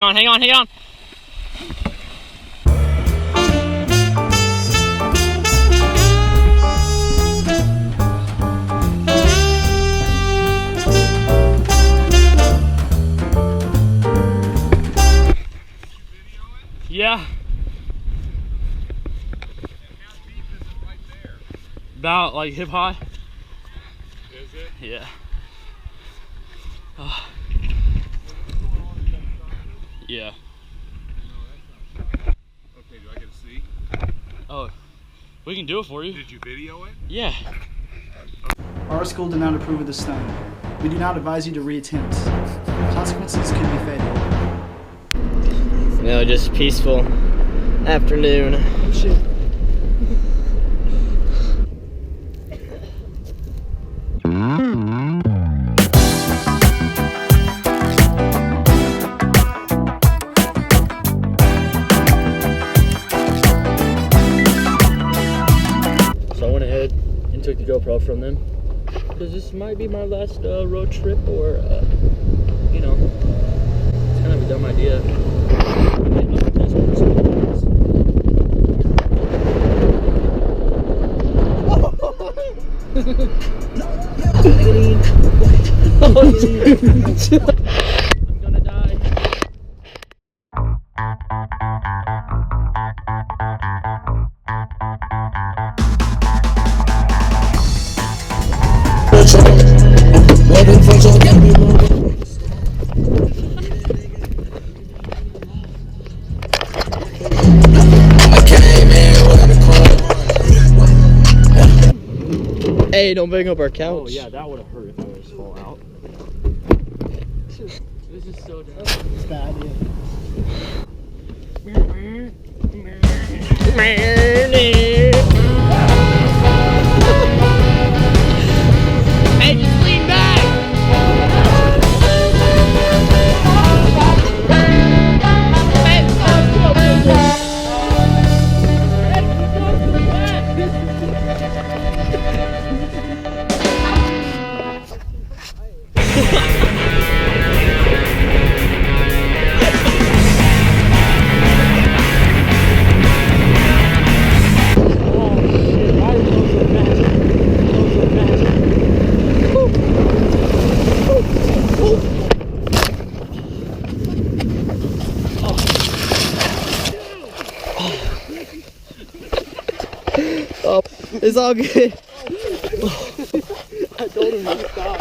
Hang on, hang on. Yeah. About like hip high. Is it? Yeah. Yeah. Okay, do I get to see? Oh, we can do it for you. Did you video it? Yeah. Our school did not approve of the stunt. We do not advise you to reattempt. Consequences could be fatal. No, just peaceful afternoon. Oh, shit. So I went ahead and took the GoPro from them because this might be my last road trip, or you know, it's kind of a dumb idea. I'm gonna die. Hey, don't bang up our couch. Oh yeah, that would have hurt if I was to fall out. This is so dumb. It's bad, Hey, just lean back! Oh, it's all good. I told him to stop.